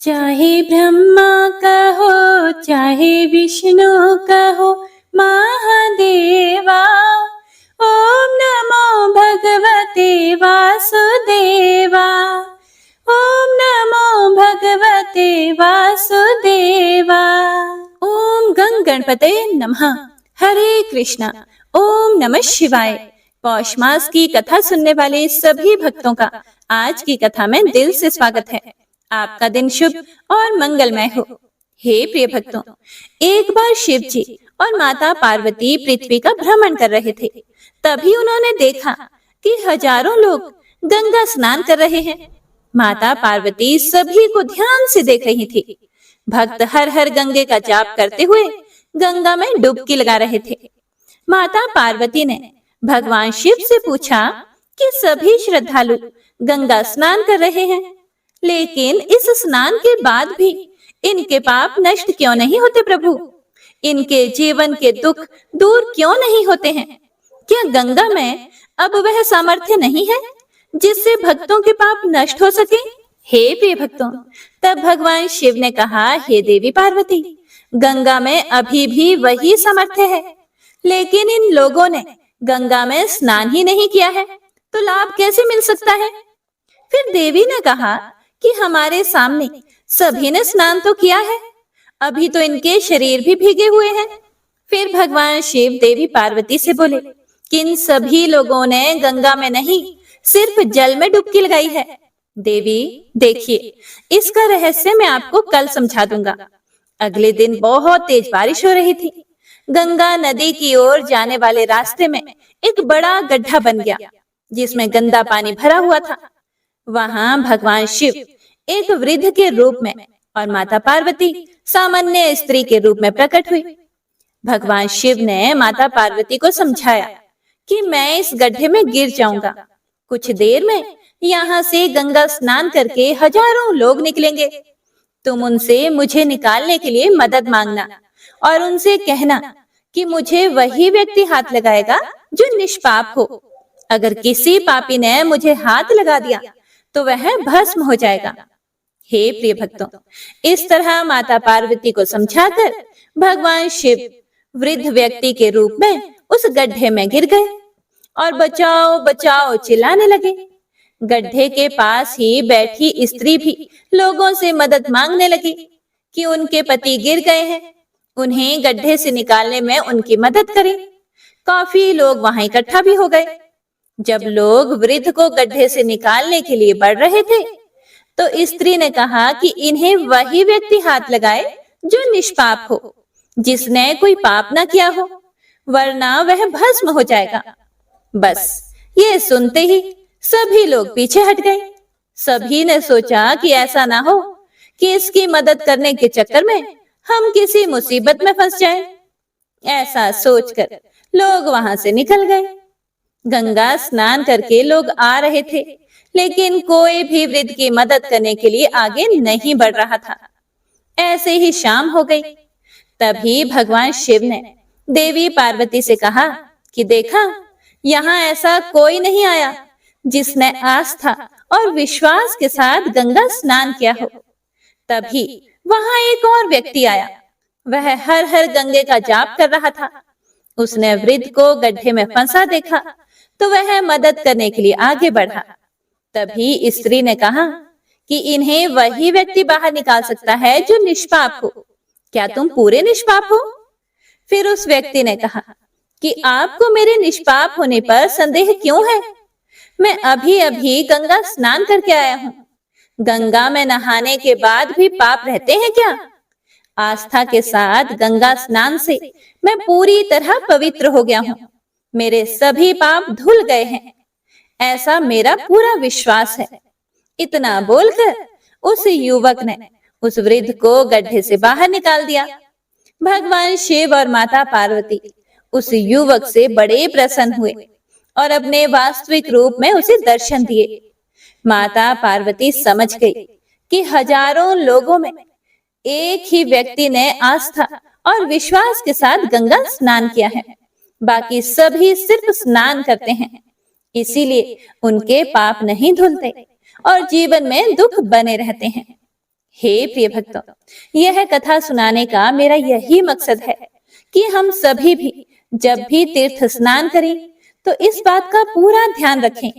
चाहे ब्रह्मा कहो चाहे विष्णु कहो महादेवा, ओम नमो भगवते वासुदेवा, ओम नमो भगवते वासुदेवा। ओम गंग गणपते नमः। हरे कृष्णा। ओम नमः शिवाय। पौष मास की कथा सुनने वाले सभी भक्तों का आज की कथा में दिल से स्वागत है। आपका दिन शुभ और मंगलमय हो। हे प्रिय भक्तों, एक बार शिव जी और माता पार्वती पृथ्वी का भ्रमण कर रहे थे। तभी उन्होंने देखा कि हजारों लोग गंगा स्नान कर रहे हैं। माता पार्वती सभी को ध्यान से देख रही थी। भक्त हर हर गंगे का जाप करते हुए गंगा में डुबकी लगा रहे थे। माता पार्वती ने भगवान शिव से पूछा कि सभी श्रद्धालु गंगा स्नान कर रहे हैं, लेकिन इस स्नान के बाद भी इनके पाप नष्ट क्यों नहीं होते प्रभु? इनके जीवन के दुख दूर क्यों नहीं होते हैं? क्या गंगा में अब वह सामर्थ्य नहीं है जिससे भक्तों के पाप नष्ट हो सके? हे प्रिय भक्तों, तब भगवान शिव ने कहा, हे देवी पार्वती, गंगा में अभी भी वही सामर्थ्य है, लेकिन इन लोगों ने गंगा में स्नान ही नहीं किया है, तो लाभ कैसे मिल सकता है? फिर देवी ने कहा कि हमारे सामने सभी ने स्नान तो किया है, अभी तो इनके शरीर भी भीगे हुए हैं। फिर भगवान शिव देवी पार्वती से बोले कि इन सभी लोगों ने गंगा में नहीं, सिर्फ जल में डुबकी लगाई है। देवी देखिए, इसका रहस्य मैं आपको कल समझा दूंगा। अगले दिन बहुत तेज बारिश हो रही थी। गंगा नदी की ओर जाने वाले रास्ते में एक बड़ा गड्ढा बन गया, जिसमें गंदा पानी भरा हुआ था। वहां भगवान शिव एक वृद्ध के रूप में और माता पार्वती सामान्य स्त्री के रूप में प्रकट हुई। भगवान शिव ने माता पार्वती को समझाया कि मैं इस गड्ढे में गिर जाऊंगा। कुछ देर में यहाँ से गंगा स्नान करके हजारों लोग निकलेंगे। तुम उनसे मुझे निकालने के लिए मदद मांगना और उनसे कहना कि मुझे वही व्यक्ति हाथ लगाएगा जो निष्पाप हो। अगर किसी पापी ने मुझे हाथ लगा दिया तो वह भस्म हो जाएगा। हे प्रिय भक्तों, इस तरह माता पार्वती को समझाकर भगवान शिव वृद्ध व्यक्ति के रूप में उस गड्ढे में गिर गए और बचाओ बचाओ चिल्लाने लगे। गड्ढे के पास ही बैठी स्त्री भी लोगों से मदद मांगने लगी कि उनके पति गिर गए हैं, उन्हें गड्ढे से निकालने में उनकी मदद करें। काफी लोग वहां इकट्ठा भी हो गए। जब लोग वृद्ध को गड्ढे से निकालने के लिए बढ़ रहे थे, तो स्त्री ने कहा कि इन्हें वही व्यक्ति हाथ लगाए जो निष्पाप हो, जिसने कोई पाप न किया हो, वरना वह भस्म हो जाएगा। बस ये सुनते ही सभी लोग पीछे हट गए। सभी ने सोचा कि ऐसा ना हो कि इसकी मदद करने के चक्कर में हम किसी मुसीबत में फंस जाएं। ऐसा सोचकर लोग वहां से निकल गए। गंगा स्नान करके लोग आ रहे थे, लेकिन कोई भी वृद्ध की मदद करने के लिए आगे नहीं बढ़ रहा था। ऐसे ही शाम हो गई। तभी भगवान शिव ने देवी पार्वती से कहा कि देखा, यहाँ ऐसा कोई नहीं आया जिसने आस्था और विश्वास के साथ गंगा स्नान किया हो। तभी वहां एक और व्यक्ति आया। वह हर हर गंगे का जाप कर रहा था। उसने वृद्ध को गड्ढे में फंसा देखा तो वह मदद करने के लिए आगे बढ़ा। तभी स्त्री ने कहा कि इन्हें वही व्यक्ति बाहर निकाल सकता है जो निष्पाप हो। क्या तुम पूरे निष्पाप हो? फिर उस व्यक्ति ने कहा कि आपको मेरे निष्पाप होने पर संदेह क्यों है? मैं अभी अभी गंगा स्नान करके आया हूँ। गंगा में नहाने के बाद भी पाप रहते हैं क्या? आस्था के साथ गंगा स्नान से मैं पूरी तरह पवित्र हो गया हूँ। मेरे सभी पाप धुल गए हैं, ऐसा मेरा पूरा विश्वास है। इतना बोलकर उस युवक ने उस वृद्ध को गड्ढे से बाहर निकाल दिया। भगवान शिव और माता पार्वती उस युवक से बड़े प्रसन्न हुए और अपने वास्तविक रूप में उसे दर्शन दिए। माता पार्वती समझ गई कि हजारों लोगों में एक ही व्यक्ति ने आस्था और विश्वास के साथ गंगा स्नान किया है, बाकी सभी सिर्फ स्नान करते हैं। इसीलिए उनके पाप नहीं धुलते और जीवन में दुख बने रहते हैं। हे प्रिय भक्तों, यह कथा सुनाने का मेरा यही मकसद है कि हम सभी भी जब भी तीर्थ स्नान करें तो इस बात का पूरा ध्यान रखें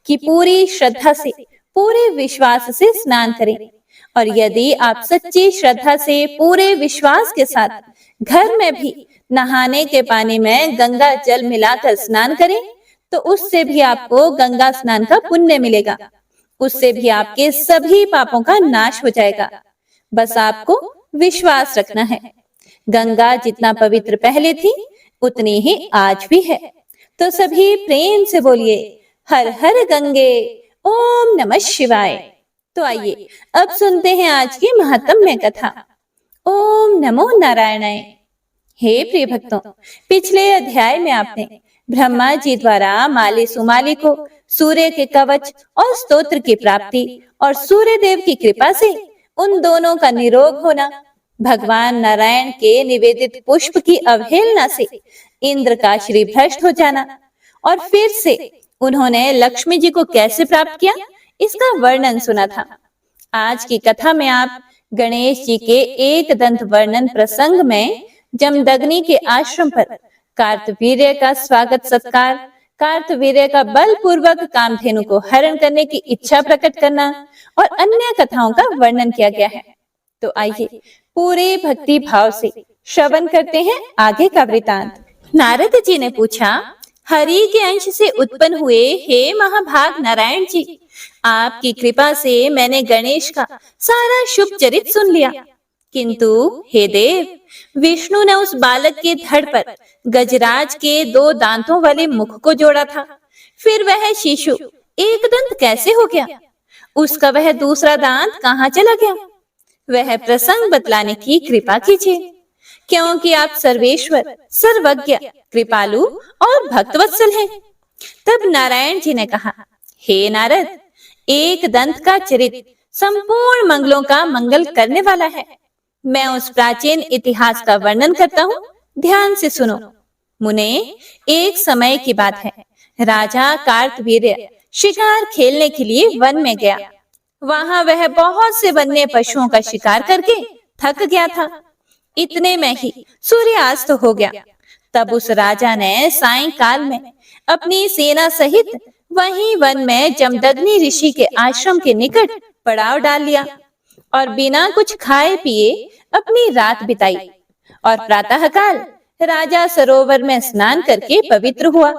कि पूरी श्रद्धा से, पूरे विश्वास से स्नान करें। और यदि आप सच्ची श्रद्धा से पूरे विश्वास के साथ घर में भी नहाने के पानी में गंगा जल मिलाकर स्नान करें तो उससे भी आपको गंगा स्नान का पुण्य मिलेगा। उससे भी आपके सभी पापों का नाश हो जाएगा। बस आपको विश्वास रखना है। गंगा जितना पवित्र पहले थी उतनी ही आज भी है। तो सभी प्रेम से बोलिए हर हर गंगे, ओम नमः शिवाय। तो आइए अब सुनते हैं आज की महात्म्य कथा। ओम नमो नारायणाय। हे प्रिय भक्तों, पिछले अध्याय में आपने ब्रह्मा जी द्वारा माली सुमाली को सूर्य के कवच और स्तोत्र की प्राप्ति और सूर्य देव की कृपा से उन दोनों का निरोग होना, भगवान नारायण के निवेदित पुष्प की अवहेलना से इंद्र का श्री भ्रष्ट हो जाना और फिर से उन्होंने लक्ष्मी जी को कैसे प्राप्त किया, इसका वर्णन सुना था। आज की कथा में आप गणेश जी के एक दंत वर्णन प्रसंग में जमदग्नि के आश्रम पर कार्तवीर्य का स्वागत सत्कार, कार्तवीर्य का बलपूर्वक कामधेनु को हरण करने की इच्छा प्रकट करना और अन्य कथाओं का वर्णन किया गया है। तो आइए पूरे भक्ति भाव से श्रवण करते हैं आगे का वृतांत। नारद जी ने पूछा, हरि के अंश से उत्पन्न हुए हे महाभाग नारायण जी, आपकी कृपा से मैंने गणेश का सारा शुभ चरित सुन लिया, किंतु हे देव, विष्णु ने उस बालक के धड़ पर गजराज के 2 दांतों वाले मुख को जोड़ा था। फिर वह शिशु एक दंत कैसे हो गया? उसका वह दूसरा दांत कहाँ चला गया? वह प्रसंग बतलाने की कृपा कीजिए, क्योंकि आप सर्वेश्वर, सर्वज्ञ, कृपालु और भक्तवत्सल हैं। तब नारायण जी ने कहा, हे नारद, एक दंत का चरित संपूर्ण मंगलों का मंगल करने वाला है। मैं उस प्राचीन इतिहास का वर्णन करता हूँ, ध्यान से सुनो। मुने, एक समय की बात है, राजा कार्तवीर्य शिकार खेलने के लिए वन में गया। वहां वह बहुत से वन्य पशुओं का शिकार करके थक गया था। इतने में ही सूर्यास्त हो गया। तब उस राजा ने सायंकाल में अपनी सेना सहित वहीं वन में जमदग्नि ऋषि के आश्रम के निकट पड़ाव डाल लिया और बिना कुछ खाए पिए अपनी रात बिताई। और प्रातःकाल राजा सरोवर में स्नान करके पवित्र हुआ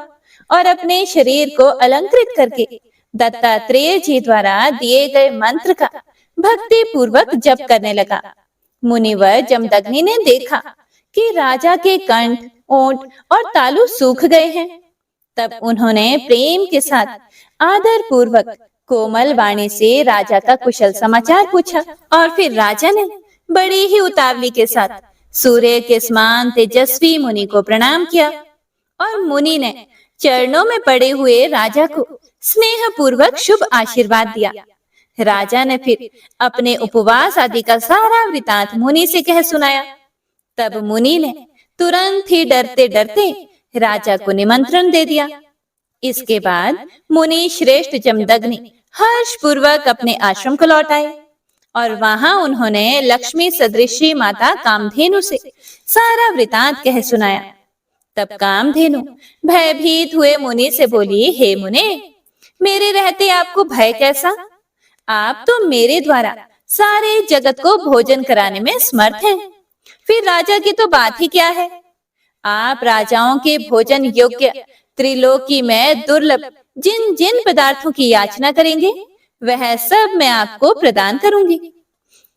और अपने शरीर को अलंकृत करके दत्तात्रेय जी द्वारा दिए गए मंत्र का भक्ति पूर्वक जप करने लगा। मुनिवर जमदग्नि ने देखा कि राजा के कंठ, ओंठ और तालु सूख गए हैं। तब उन्होंने प्रेम के साथ आदर पूर्वक कोमल वाणी से राजा का कुशल समाचार पूछा और फिर राजा ने बड़ी ही उतावली के साथ सूर्य के समान तेजस्वी मुनि को प्रणाम किया और मुनि ने चरणों में पड़े हुए राजा को स्नेह पूर्वक शुभ आशीर्वाद दिया। राजा ने फिर अपने उपवास आदि का सारा वृतांत मुनि से कह सुनाया। तब मुनि ने तुरंत ही डरते डरते राजा को निमंत्रण दे दिया। इसके बाद मुनि श्रेष्ठ जमदग्नि हर्ष पूर्वक अपने आश्रम को लौट आए और वहां उन्होंने लक्ष्मी सदृशी माता कामधेनु से सारा वृतांत कह सुनाया। तब कामधेनु भयभीत हुए मुनि से बोली, हे मुने, मेरे रहते आपको भय कैसा? आप तो मेरे द्वारा सारे जगत को भोजन कराने में समर्थ हैं। फिर राजा की तो बात ही क्या है। आप राजाओं के भोजन योग्य त्रिलोकी में दुर्लभ जिन जिन पदार्थों की याचना करेंगे वह सब मैं आपको प्रदान करूंगी।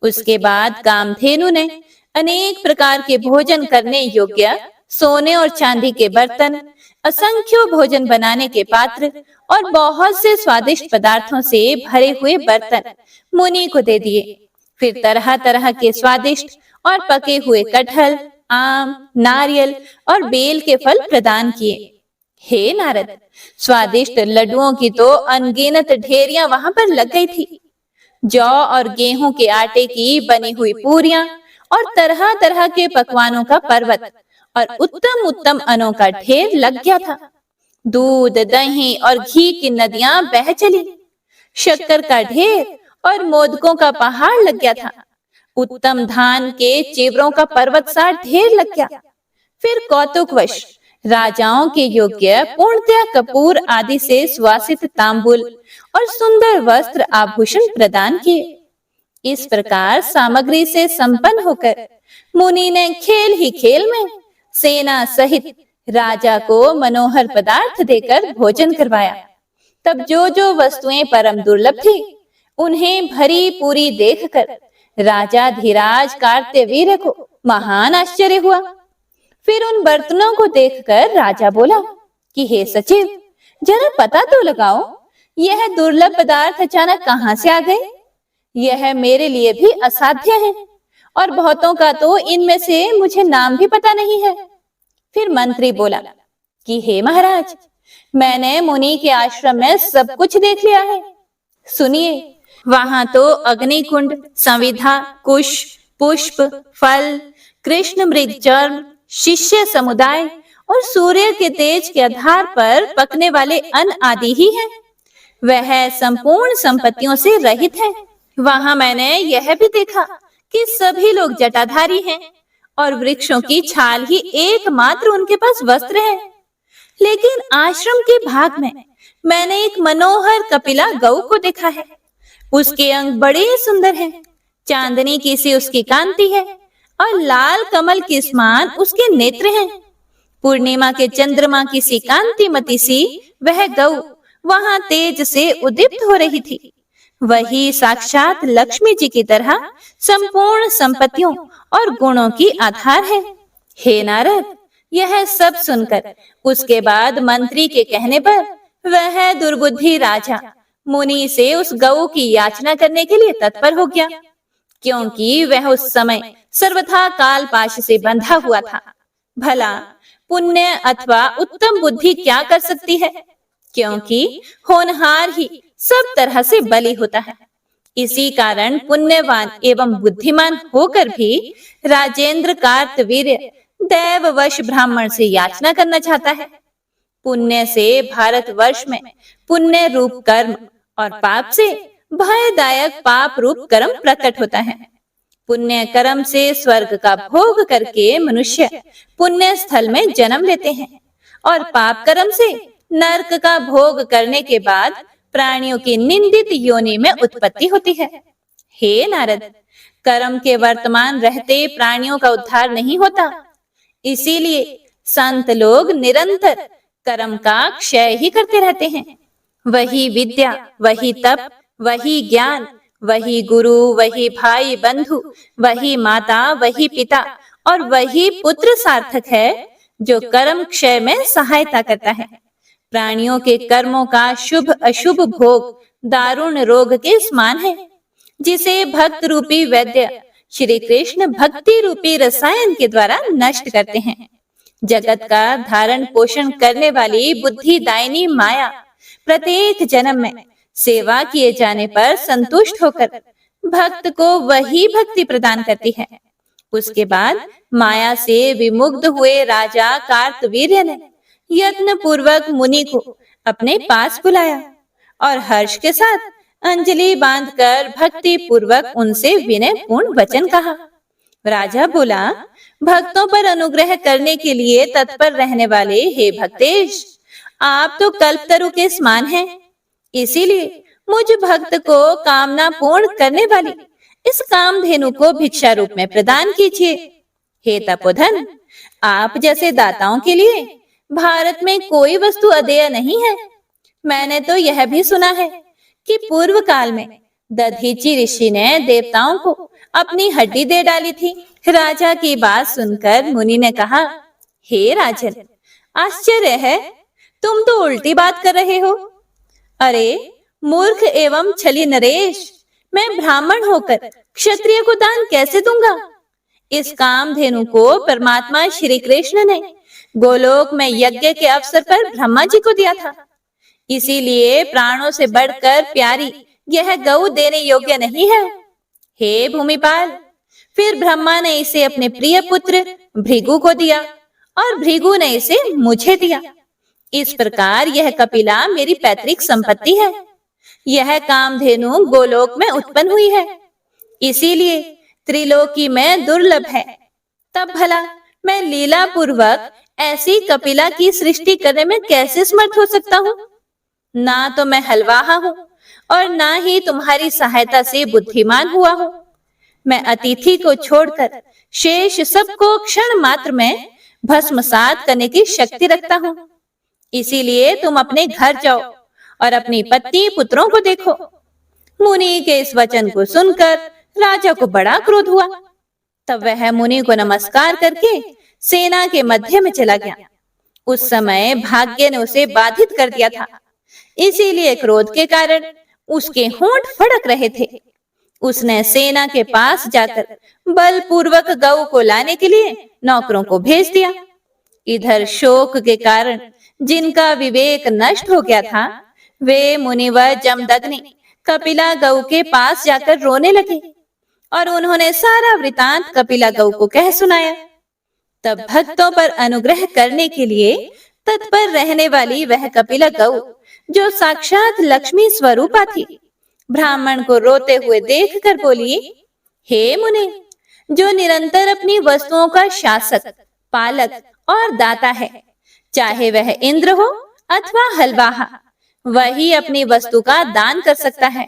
उसके बाद कामधेनु ने अनेक प्रकार के भोजन करने योग्य सोने और चांदी के बर्तन, असंख्य भोजन बनाने के पात्र और बहुत से स्वादिष्ट पदार्थों से भरे हुए बर्तन मुनि को दे दिए। फिर तरह तरह के स्वादिष्ट और पके हुए कटहल, आम, नारियल और बेल के फल प्रदान किए। हे नारद, स्वादिष्ट लड्डुओं की तो अनगिनत ढेरियां वहां पर लग गई थी। जौ और गेहूं के आटे की बनी हुई पूरियां और तरह तरह के पकवानों का पर्वत और उत्तम उत्तम अनों का ढेर लग गया था। दूध, दही और घी की नदियां बह चली। शक्कर का ढेर और मोदकों का पहाड़ लग गया था। उत्तम धान के चेवरों का पर्वत सा ढेर लग गया। फिर कौतुकवश राजाओं के योग्य पूर्णतया कपूर आदि से सुवासित तांबुल और सुंदर वस्त्र आभूषण प्रदान किए। इस प्रकार सामग्री से संपन्न होकर मुनि ने खेल ही खेल में सेना सहित राजा को मनोहर पदार्थ देकर भोजन करवाया। तब जो जो वस्तुएं परम दुर्लभ थी, उन्हें भरी पूरी देखकर राजा धीराज कार्तवीर्य को महान आश्चर्य हुआ। फिर उन बर्तनों को देखकर राजा बोला कि हे सचिव, जरा पता तो लगाओ, यह दुर्लभ पदार्थ अचानक कहां से आ गए? यह मेरे लिए भी असाध्य है और बहुतों का तो इनमें से मुझे नाम भी पता नहीं है। फिर मंत्री बोला कि हे महाराज, मैंने मुनि के आश्रम में सब कुछ देख लिया है। सुनिए, वहां तो अग्निकुंड, संविधा, कुश, पुष्प, फल, कृष्ण मृग चर्म, शिष्य समुदाय और सूर्य के तेज के आधार पर पकने वाले अन्न आदि ही है। वह संपूर्ण संपत्तियों से रहित है। वहां मैंने यह भी देखा कि सभी लोग जटाधारी हैं और वृक्षों की छाल ही एकमात्र उनके पास वस्त्र है। लेकिन आश्रम के भाग में मैंने एक मनोहर कपिला गौ को देखा है। उसके अंग बड़े सुंदर हैं, चांदनी की सी उसकी कांति है और लाल कमल के समान उसके नेत्र हैं। पूर्णिमा के चंद्रमा की सी कांतिमती सी वह गौ वहां तेज से उद्दीप्त हो रही थी। वही साक्षात लक्ष्मी जी की तरह संपूर्ण संपत्तियों और गुणों की आधार है। हे नारद, यह सब सुनकर उसके बाद मंत्री के कहने पर वह दुर्बुद्धि राजा मुनि से उस गौ की याचना करने के लिए तत्पर हो गया, क्योंकि वह उस समय सर्वथा काल पाश से बंधा हुआ था। भला पुण्य अथवा उत्तम बुद्धि क्या कर सकती है, क्योंकि होनहार ही सब तरह से बलि होता है। इसी कारण पुण्यवान एवं बुद्धिमान होकर भी राजेंद्र कार्तवीर्य दैववश ब्राह्मण से याचना करना चाहता है। पुण्य से भारतवर्ष में पुण्य रूप कर्म और पाप से भयदायक पाप रूप कर्म प्रकट होता है। पुण्य कर्म से स्वर्ग का भोग करके मनुष्य पुण्य स्थल में जन्म लेते हैं और पाप कर्म से नरक का भोग करने के बाद प्राणियों की निंदित योनि में उत्पत्ति होती है। हे नारद, कर्म के वर्तमान रहते प्राणियों का उद्धार नहीं होता। इसीलिए संत लोग निरंतर कर्म का क्षय ही करते रहते हैं। वही विद्या, वही तप, वही ज्ञान, वही गुरु, वही भाई बंधु, वही माता, वही पिता और वही पुत्र सार्थक है जो कर्म क्षय में सहायता करता है। प्राणियों के कर्मों का शुभ अशुभ भोग दारुण रोग के समान है, जिसे भक्त रूपी वैद्य श्री कृष्ण भक्ति रूपी रसायन के द्वारा नष्ट करते हैं। जगत का धारण पोषण करने वाली बुद्धि दायिनी माया प्रत्येक जन्म में सेवा किए जाने पर संतुष्ट होकर भक्त को वही भक्ति प्रदान करती है। उसके बाद माया से विमुग्ध हुए राजा कार्तवीर्य ने यत्न पूर्वक मुनि को अपने पास बुलाया और हर्ष के साथ अंजलि बांधकर भक्ति पूर्वक उनसे विनय पूर्ण वचन कहा। राजा बोला, भक्तों पर अनुग्रह करने के लिए तत्पर रहने वाले हे भक्तेश, आप तो कल्पतरु के समान हैं। इसीलिए मुझ भक्त को कामना पूर्ण करने वाली इस कामधेनु को भिक्षा रूप में प्रदान कीजिए। हे तपोधन, आप जैसे दाताओं के लिए भारत में कोई वस्तु अदेय नहीं है। मैंने तो यह भी सुना है कि पूर्व काल में दधीचि ऋषि ने देवताओं को अपनी हड्डी दे डाली थी। राजा की बात सुनकर मुनि ने कहा, हे राजन, आश्चर्य है, तुम तो उल्टी बात कर रहे हो। अरे मूर्ख एवं छली नरेश, मैं ब्राह्मण होकर क्षत्रिय को दान कैसे दूंगा? इस कामधेनु को परमात्मा श्री कृष्ण ने गोलोक में यज्ञ के अवसर पर ब्रह्मा जी को दिया था। इसीलिए प्राणों से बढ़कर प्यारी यह गौ देने योग्य नहीं है। हे भूमिपाल, फिर ब्रह्मा ने इसे अपने प्रिय पुत्र भृगु को दिया और भृगु ने इसे मुझे दिया। इस प्रकार यह कपिला मेरी पैतृक संपत्ति है। यह कामधेनु गोलोक में उत्पन्न हुई है। इसीलिए त्रिलोकी में दुर्लभ है। तब भला मैं लीला पूर्वक ऐसी कपिला की सृष्टि करने में कैसे समर्थ हो सकता हूँ? ना तो मैं हलवाहा हूँ और ना ही तुम्हारी सहायता से बुद्धिमान हुआ हूँ। मैं अतिथि को छोड़कर शेष सबको क्षण मात्र में भस्मसात करने की शक्ति रखता हूँ। इसीलिए तुम अपने घर जाओ और अपनी पत्नी पुत्रों को देखो। मुनि के इस वचन को सुनकर राजा को बड़ा क्रोध हुआ। तब वह मुनि को नमस्कार करके सेना के मध्य में चला गया। उस समय भाग्य ने उसे बाधित कर दिया था, इसीलिए क्रोध के कारण उसके होंठ फड़क रहे थे। उसने सेना के पास जाकर बलपूर्वक गऊ को लाने के लिए नौकरों को भेज दिया। इधर शोक के कारण जिनका विवेक नष्ट हो गया था, वे मुनि व जमदग्नि कपिला गऊ के पास जाकर रोने लगे और उन्होंने सारा वृतांत कपिला गऊ को कह सुनाया। तब भक्तों पर अनुग्रह करने के लिए तत्पर रहने वाली वह कपिला गऊ, जो साक्षात लक्ष्मी स्वरूपा थी, ब्राह्मण को रोते हुए देखकर बोली, हे मुने, जो निरंतर अपनी वस्तुओं का शासक, पालक और दाता है, चाहे वह इंद्र हो अथवा हलवाहा, वही अपनी वस्तु का दान कर सकता है।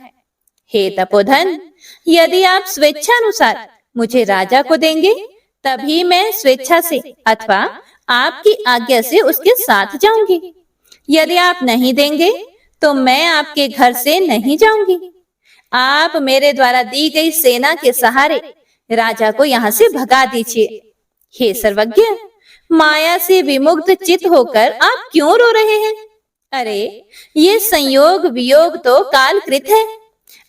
हे तपोधन, यदि आप स्वेच्छानुसार मुझे राजा को देंगे, तभी मैं स्वेच्छा से अथवा आपकी आज्ञा से उसके साथ जाऊंगी। यदि आप नहीं देंगे तो मैं आपके घर से नहीं जाऊंगी। आप मेरे द्वारा दी गई सेना के सहारे राजा को यहाँ से भगा दीजिए। हे सर्वज्ञ, माया से विमुक्त चित होकर आप क्यों रो रहे हैं? अरे, ये संयोग वियोग तो कालकृत है,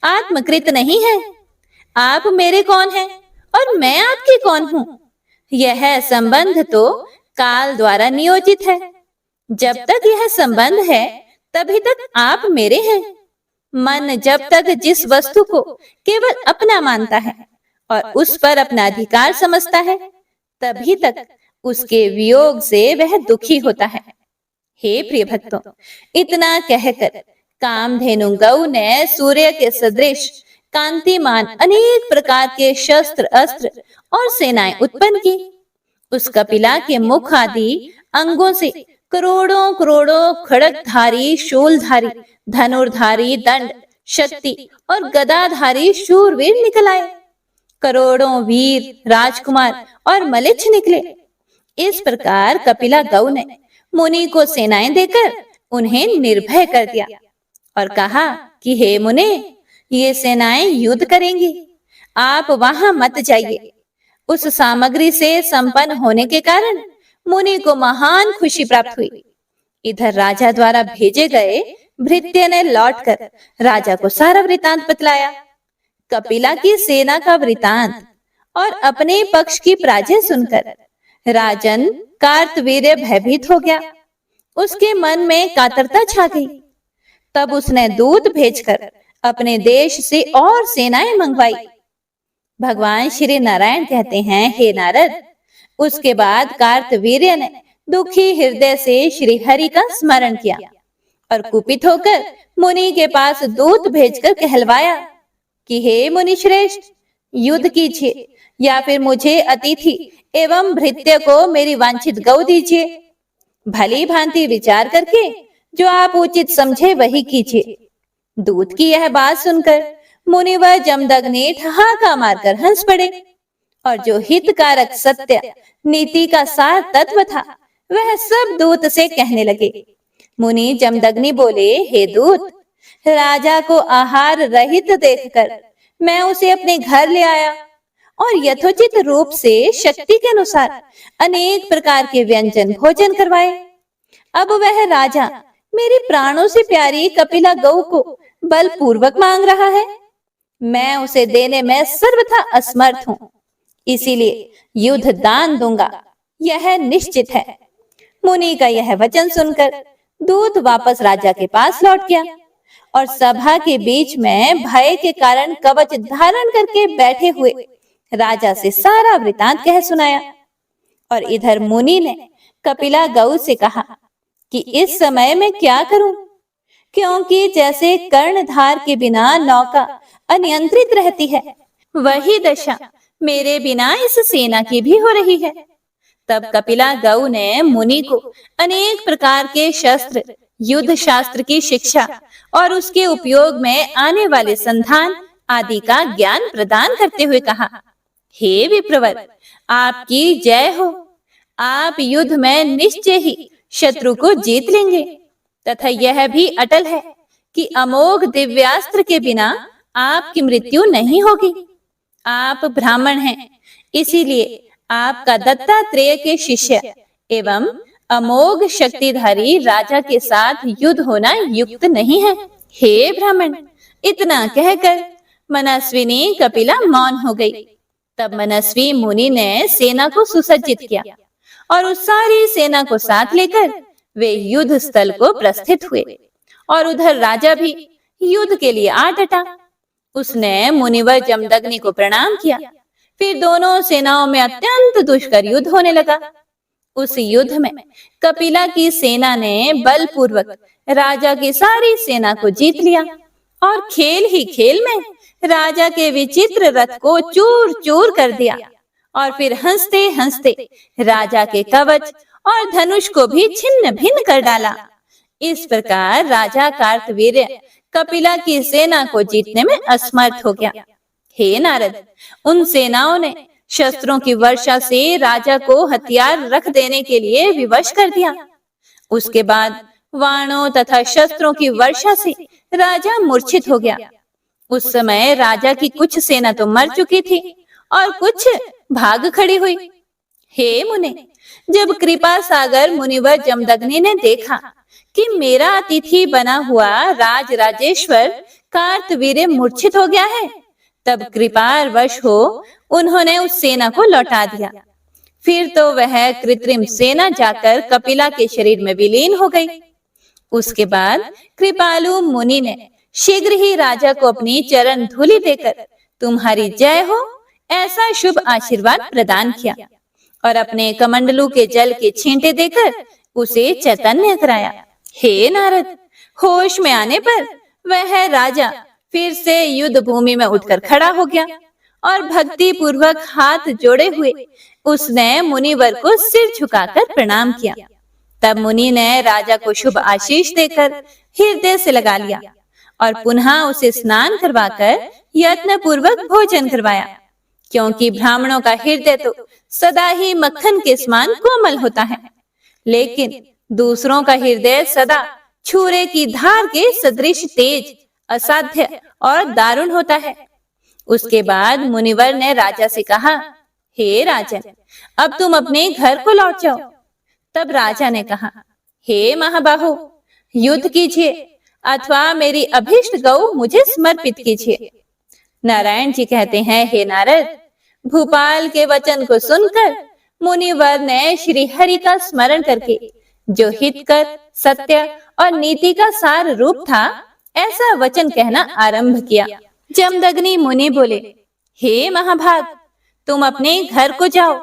आत्मकृत नहीं है। आप मेरे कौन हैं और मैं आपकी कौन हूँ? यह संबंध तो काल द्वारा नियोजित है। जब तक यह संबंध है, तभी तक आप मेरे हैं। मन जब तक जिस वस्तु को केवल अपना मानता है और उस पर अपना अधिकार समझता है, तभी तक उसके वियोग से वह दुखी होता है। हे प्रिय भक्तों, इतना कहकर कामधेनु गऊ ने सूर्य के सदृश कांतिमान अनेक प्रकार के शस्त्र अस्त्र और सेनाएं उत्पन्न की। उस कपिला के मुख आदि अंगों से करोड़ों करोड़ों खड़गधारी, शूलधारी, धनुर्धारी, दंड, शक्ति और गदाधारी शूरवीर निकल आए। करोड़ों वीर, राजकुमार और मलिच्छ निकले। इस प्रकार कपिला गऊ ने मुनि को सेनाएं देकर उन्हें निर्भय कर दिया और कहा कि हे मुने, ये सेनाएं युद्ध करेंगी, आप वहां मत जाइए। उस सामग्री से संपन्न होने के कारण मुनि को महान खुशी प्राप्त हुई। इधर राजा द्वारा भेजे गए भृत्य ने लौटकर राजा को सारा वृतांत बतलाया। कपिला की सेना का वृतांत और अपने पक्ष की पराजय सुनकर राजन कार्तवीर्य भयभीत हो गया। उसके मन में कातरता छा गई। तब उसने दूत भेजकर अपने देश से और सेनाएं मंगवाई। भगवान श्री नारायण कहते हैं, हे नारद, उसके बाद कार्तवीर्य ने दुखी हृदय से श्री हरि का स्मरण किया और कुपित होकर मुनि के पास दूत भेजकर कहलवाया कि हे मुनि श्रेष्ठ, युद्ध कीजिए या फिर मुझे अतिथि एवं भृत्य को मेरी वांछित गौ दीजिए। भली भांति विचार करके जो आप उचित समझे वही कीजिए। दूत की यह बात सुनकर मुनि व जमदग्नि ठहाका मारकर हंस पड़े और जो हितकारक सत्य नीति का सार तत्व था, वह सब दूत से कहने लगे। मुनि जमदग्नि बोले, हे दूत, राजा को आहार रहित देखकर मैं उसे अपने घर ले आया और यथोचित रूप से शक्ति के अनुसार अनेक प्रकार के व्यंजन भोजन करवाए। अब वह राजा मेरी प्राणों से प्यारी कपिला गौ को बलपूर्वक मांग रहा है। मैं उसे देने में सर्वथा असमर्थ हूँ, इसीलिए युद्ध दान दूंगा, यह निश्चित है। मुनि का यह वचन सुनकर दूत वापस राजा के पास लौट गया और सभा के बीच में भय के कारण कवच धारण करके बैठे हुए राजा से सारा वृतांत कह सुनाया। और इधर मुनि ने कपिला गौ से कहा कि इस समय मैं क्या करूं, क्योंकि जैसे कर्णधार के बिना नौका अनियंत्रित रहती है, वही दशा मेरे बिना इस सेना की भी हो रही है। तब कपिला गौ ने मुनि को अनेक प्रकार के शस्त्र, युद्ध शास्त्र की शिक्षा और उसके उपयोग में आने वाले संधान आदि का ज्ञान प्रदान करते हुए कहा, हे विप्रवर, आपकी जय हो। आप युद्ध में निश्चय ही शत्रु को जीत लेंगे तथा यह भी अटल है कि अमोघ दिव्यास्त्र के बिना आपकी मृत्यु नहीं होगी। आप ब्राह्मण हैं, इसीलिए आपका दत्तात्रेय के शिष्य एवं अमोघ शक्तिधारी राजा के साथ युद्ध होना युक्त नहीं है। हे ब्राह्मण, इतना कहकर मनस्विनी कपिला मौन हो गई। तब मनस्वी मुनि ने सेना को सुसज्जित किया और उस सारी सेना को साथ लेकर वे युद्ध स्थल को प्रस्थित हुए और उधर राजा भी युद्ध के लिए आ डटा। उसने मुनिवर जमदग्नि को प्रणाम किया। फिर दोनों सेनाओं में अत्यंत दुष्कर युद्ध होने लगा। उस युद्ध में कपिला की सेना ने बलपूर्वक राजा की सारी सेना को जीत लिया और खेल ही खेल में राजा के विचित्र रथ को चूर चूर कर दिया और फिर हंसते हंसते राजा के कवच और धनुष को भी छिन्न भिन्न कर डाला। इस प्रकार राजा कार्तवीर्य कपिला की सेना को जीतने में असमर्थ हो गया। हे नारद, उन सेनाओं ने शस्त्रों की वर्षा से राजा को हथियार रख देने के लिए विवश कर दिया। उसके बाद वाणों तथा शस्त्रों की वर्षा से राजा मूर्छित हो गया। उस समय राजा की कुछ सेना तो मर चुकी थी और कुछ भाग खड़ी हुई। हे मुने, जब कृपा सागर मुनिवर जमदग्नि ने देखा कि मेरा अतिथि बना हुआ राज राजेश्वर कार्तवीर्य मूर्छित हो गया है, तब कृपावश हो उन्होंने उस सेना को लौटा दिया। फिर तो वह कृत्रिम सेना जाकर कपिला के शरीर में विलीन हो गई। उसके बाद कृपालु मुनि ने शीघ्र ही राजा को अपनी चरण धूलि देकर तुम्हारी जय हो ऐसा शुभ आशीर्वाद प्रदान किया और अपने कमंडलू के जल के छींटे देकर उसे चैतन्य कराया। हे नारद, होश में आने पर वह राजा फिर से युद्ध भूमि में उठकर खड़ा हो गया और भक्ति पूर्वक हाथ जोड़े हुए उसने मुनिवर को सिर झुकाकर प्रणाम किया। तब मुनि ने राजा को शुभ आशीष देकर हृदय से लगा लिया और पुनः उसे स्नान करवाकर यत्न पूर्वक भोजन करवाया, क्योंकि ब्राह्मणों का हृदय तो सदा ही मक्खन के समान कोमल होता है, लेकिन दूसरों का हृदय सदा छुरे की धार के सदृश तेज, असाध्य और दारुण होता है। उसके बाद मुनिवर ने राजा से कहा, हे राजन, अब तुम अपने घर को लौट जाओ। तब राजा ने कहा, हे महाबाहो, युद्ध कीजिए अथवा मेरी अभीष्ट गौ मुझे समर्पित कीजिए। नारायण जी कहते हैं, हे नारद, भूपाल के वचन को सुनकर मुनिवर ने श्री हरि का स्मरण करके जो हितकर, सत्य और नीति का सार रूप था, ऐसा वचन कहना आरंभ किया। जमदग्नि मुनि बोले, हे महाभाग, तुम अपने घर को जाओ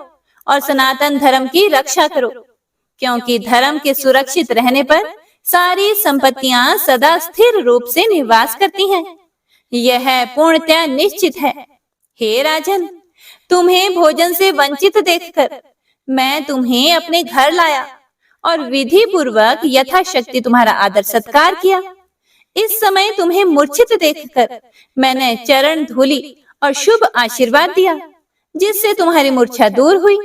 और सनातन धर्म की रक्षा करो, क्योंकि धर्म के सुरक्षित रहने पर सारी संपत्तियां सदा स्थिर रूप से निवास करती हैं। यह पूर्णतः निश्चित है। हे राजन, तुम्हें भोजन से वंचित देखकर मैं तुम्हें अपने घर लाया और विधि पूर्वक यथाशक्ति तुम्हारा आदर सत्कार किया। इस समय तुम्हें मूर्छित देखकर मैंने चरण धूलि और शुभ आशीर्वाद दिया, जिससे तुम्हारी मूर्छा दूर हुई।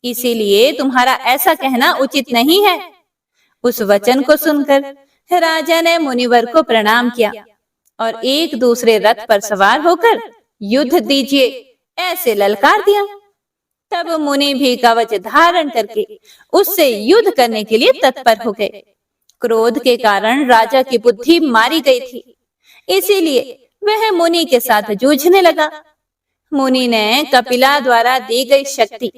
इसीलिए तुम्हारा ऐसा कहना उचित नहीं है। उस वचन को सुनकर राजा ने मुनिवर को प्रणाम किया और एक दूसरे रथ पर सवार होकर युद्ध दीजिए ऐसे ललकार दिया। तब मुनि भी कवच धारण करके उससे युद्ध करने के लिए तत्पर हो गए। क्रोध के कारण राजा की बुद्धि मारी गई थी, इसीलिए वह मुनि के साथ जूझने लगा। मुनि ने कपिला द्वारा दी गई शक्ति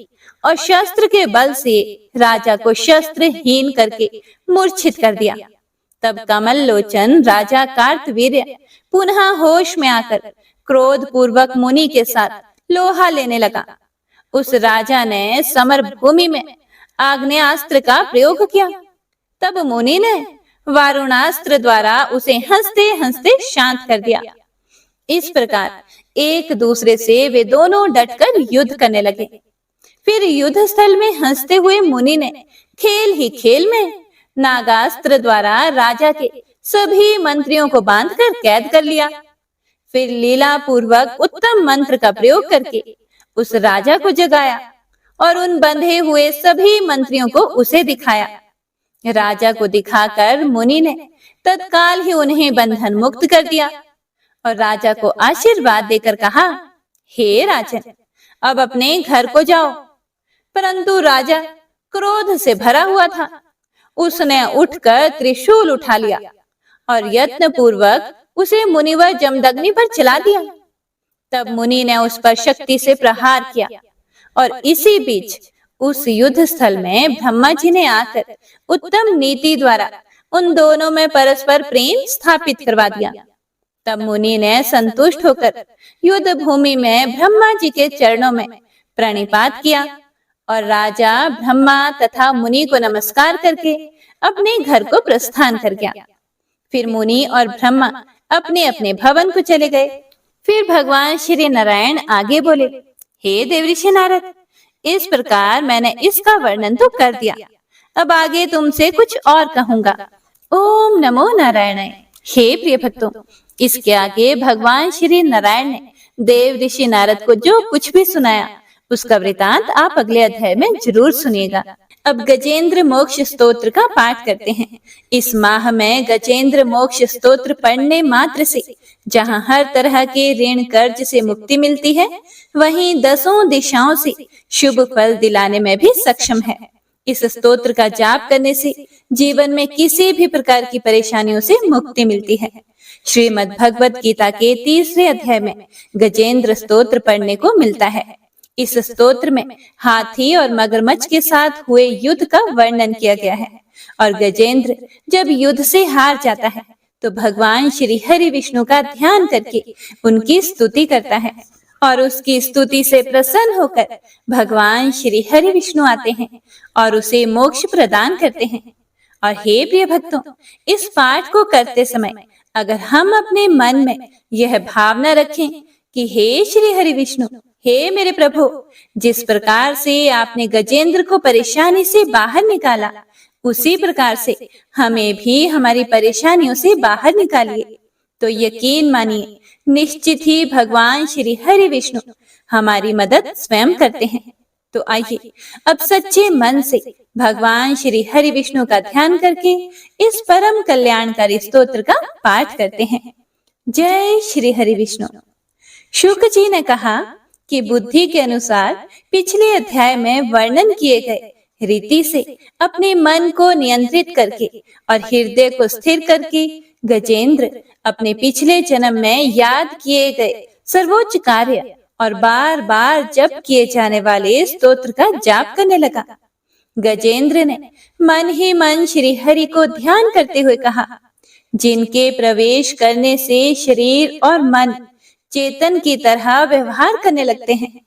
और शस्त्र के बल से राजा को शस्त्रहीन करके मूर्छित कर दिया। तब कमल लोचन राजा कार्तवीर्य पुनः होश में आकर क्रोध पूर्वक मुनि के साथ लोहा लेने लगा। उस राजा ने समर भूमि में आग्नेयास्त्र का प्रयोग किया। तब मुनि ने वारुणास्त्र द्वारा उसे हंसते हंसते शांत कर दिया। इस प्रकार एक दूसरे से वे दोनों डटकर युद्ध करने लगे। फिर युद्ध स्थल में हंसते हुए मुनि ने खेल ही खेल में नागास्त्र द्वारा राजा के सभी मंत्रियों को बांधकर कैद कर लिया। फिर लीला पूर्वक उत्तम मंत्र का प्रयोग करके उस राजा को जगाया और उन बंधे हुए सभी मंत्रियों को उसे दिखाया। राजा को दिखाकर मुनि ने तत्काल ही उन्हें बंधन मुक्त कर दिया और राजा को आशीर्वाद देकर कहा, हे राजन, अब अपने घर को जाओ। परंतु राजा क्रोध से भरा हुआ था। उसने उठकर त्रिशूल उठा लिया और यत्न पूर्वक उसे मुनिवर जमदग्नि पर चला दिया। तब मुनि ने उस पर शक्ति से प्रहार किया और इसी बीच उस युद्ध स्थल में ब्रह्मा जी ने आकर उत्तम नीति द्वारा उन दोनों में परस्पर प्रेम स्थापित करवा दिया। तब मुनि ने संतुष्ट होकर युद्ध भूमि में ब्रह्मा जी के चरणों में प्रणिपात किया और राजा ब्रह्मा तथा मुनि को नमस्कार करके अपने घर को प्रस्थान कर गया। फिर मुनि और ब्रह्मा अपने अपने भवन को चले गए। फिर भगवान श्री नारायण आगे बोले, हे देवऋषि नारद, इस प्रकार मैंने इसका वर्णन तो कर दिया, अब आगे तुमसे कुछ और कहूंगा। ओम नमो नारायणाय। हे प्रिय भक्तों, इसके आगे भगवान श्री नारायण ने देव ऋषि नारद को जो कुछ भी सुनाया उसका वृतांत आप अगले अध्याय में जरूर सुनिएगा। अब गजेंद्र मोक्ष स्तोत्र का पाठ करते हैं। इस माह में गजेंद्र मोक्ष स्तोत्र पढ़ने मात्र से जहाँ हर तरह के ऋण कर्ज से मुक्ति मिलती है, वहीं 10 दिशाओं से शुभ फल दिलाने में भी सक्षम है। इस स्तोत्र का जाप करने से जीवन में किसी भी प्रकार की परेशानियों से मुक्ति मिलती है। श्रीमद् भगवत गीता के 3रे अध्याय में गजेंद्र स्तोत्र पढ़ने को मिलता है। इस स्तोत्र में हाथी और मगरमच्छ के साथ हुए युद्ध का वर्णन किया गया है और गजेंद्र जब युद्ध से हार जाता है तो भगवान श्री हरि विष्णु का ध्यान करके उनकी स्तुति करता है और उसकी स्तुति से प्रसन्न होकर भगवान श्री हरि विष्णु आते हैं और उसे मोक्ष प्रदान करते हैं। और हे प्रिय भक्तों, इस पाठ को करते समय अगर हम अपने मन में यह भावना रखें कि हे श्री हरि विष्णु, हे मेरे प्रभु, जिस प्रकार से आपने गजेंद्र को परेशानी से बाहर निकाला, उसी प्रकार से हमें भी हमारी परेशानियों से बाहर निकालिए, तो यकीन मानिए निश्चित ही भगवान श्री हरि विष्णु हमारी मदद स्वयं करते हैं। तो आइए अब सच्चे मन से भगवान श्री हरि विष्णु का ध्यान करके इस परम कल्याणकारी स्तोत्र का पाठ करते हैं। जय श्री हरि विष्णु। शुक जी ने कहा कि बुद्धि के अनुसार पिछले अध्याय में वर्णन किए गए रीति से अपने मन को नियंत्रित करके और हृदय को स्थिर करके गजेंद्र अपने पिछले जन्म में याद किए गए सर्वोच्च कार्य और बार बार जप किए जाने वाले स्तोत्र का जाप करने लगा। गजेंद्र ने मन ही मन श्री हरि को ध्यान करते हुए कहा, जिनके प्रवेश करने से शरीर और मन चेतन की तरह व्यवहार करने लगते हैं,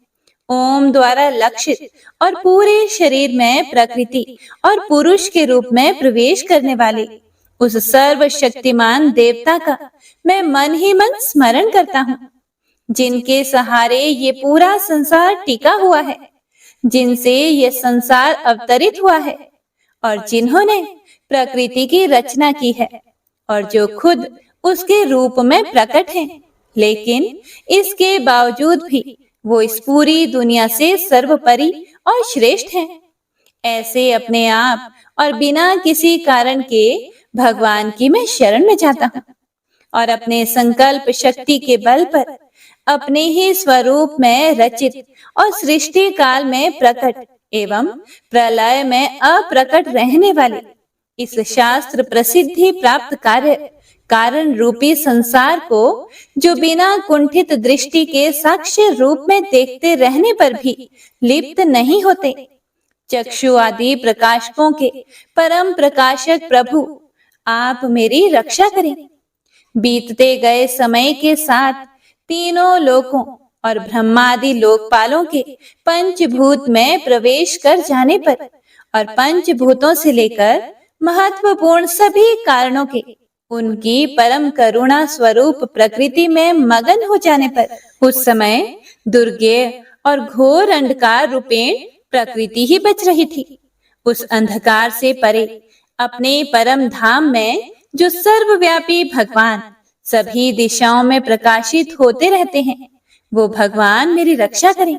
ओम द्वारा लक्षित और पूरे शरीर में प्रकृति और पुरुष के रूप में प्रवेश करने वाले उस सर्वशक्तिमान देवता का मैं मन ही मन स्मरण करता हूँ, जिनके सहारे ये पूरा संसार टिका हुआ है, जिनसे ये संसार अवतरित हुआ है और जिन्होंने प्रकृति की रचना की है और जो खुद उसके रूप में प्रकट हैं, लेकिन इसके बावजूद भी वो इस पूरी दुनिया से सर्वोपरि और श्रेष्ठ हैं। ऐसे अपने आप और बिना किसी कारण के भगवान की मैं शरण में जाता हूँ और अपने संकल्प शक्ति के बल पर अपने ही स्वरूप में रचित और सृष्टि काल में प्रकट एवं प्रलय में अप्रकट रहने वाले इस शास्त्र प्रसिद्धि प्राप्त कार्य कारण रूपी संसार को, जो बिना कुंठित दृष्टि के साक्ष्य रूप में देखते रहने पर भी लिप्त नहीं होते, चक्षु आदि प्रकाशकों के परम प्रकाशक प्रभु, आप मेरी रक्षा करें। बीतते गए समय के साथ तीनों लोकों और ब्रह्मादि लोकपालों के पंचभूत में प्रवेश कर जाने पर और पंचभूतों से लेकर महत्वपूर्ण सभी कारणों के उनकी परम करुणा स्वरूप प्रकृति में मगन हो जाने पर उस समय दुर्गेय और घोर अंधकार रूपेण प्रकृति ही बच रही थी। उस अंधकार से परे अपने परम धाम में जो सर्वव्यापी भगवान सभी दिशाओं में प्रकाशित होते रहते हैं, वो भगवान मेरी रक्षा करें।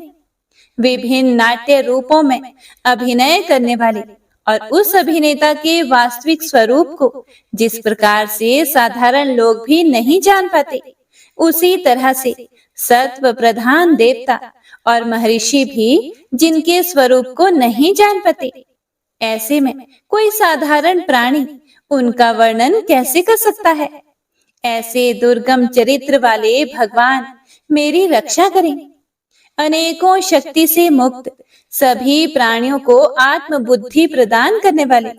विभिन्न नाट्य रूपों में अभिनय करने वाले और उस अभिनेता के वास्तविक स्वरूप को जिस प्रकार से साधारण लोग भी नहीं जान पाते, उसी तरह से सत्व प्रधान देवता और महर्षि भी जिनके स्वरूप को नहीं जान पाते, ऐसे में कोई साधारण प्राणी उनका वर्णन कैसे कर सकता है। ऐसे दुर्गम चरित्र वाले भगवान मेरी रक्षा करें। अनेकों शक्ति से मुक्त सभी प्राणियों को आत्म बुद्धि प्रदान करने वाले,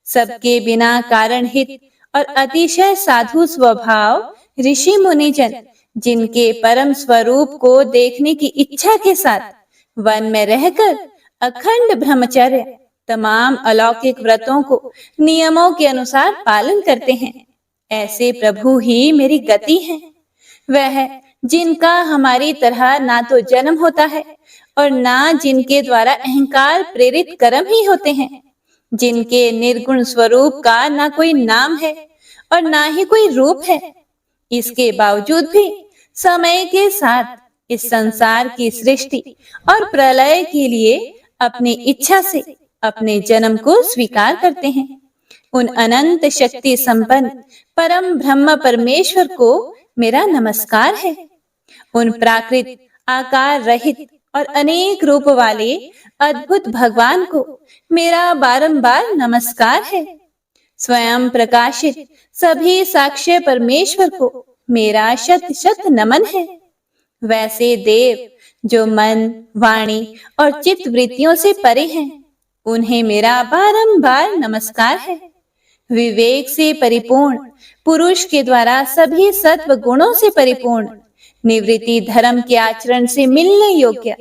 सबके बिना कारण हित और अतिशय साधु स्वभाव ऋषि मुनिजन, जिनके परम स्वरूप को देखने की इच्छा के साथ वन में रहकर अखंड ब्रह्मचर्य तमाम अलौकिक व्रतों को नियमों के अनुसार पालन करते हैं, ऐसे प्रभु ही मेरी गति हैं। वह जिनका हमारी तरह ना तो जन्म होता है और ना जिनके द्वारा अहंकार प्रेरित कर्म ही होते हैं, जिनके निर्गुण स्वरूप का ना कोई नाम है और ना ही कोई रूप है, इसके बावजूद भी समय के साथ इस संसार की सृष्टि और प्रलय के लिए अपनी इच्छा से अपने जन्म को स्वीकार करते हैं। उन अनंत शक्ति संपन्न परम ब्रह्म परमेश्वर को मेरा नमस्कार है। उन प्राकृत आकार रहित और अनेक रूप वाले अद्भुत भगवान को मेरा बारंबार नमस्कार है। स्वयं प्रकाशित सभी साक्ष्य परमेश्वर को मेरा शत शत नमन है। वैसे देव जो मन, वाणी और चित्त वृत्तियों से परे हैं, उन्हें मेरा बारंबार नमस्कार है। विवेक से परिपूर्ण पुरुष के द्वारा सभी सत्व गुणों से परिपूर्ण, निवृत्ति धर्म के आचरण से मिलने योग्य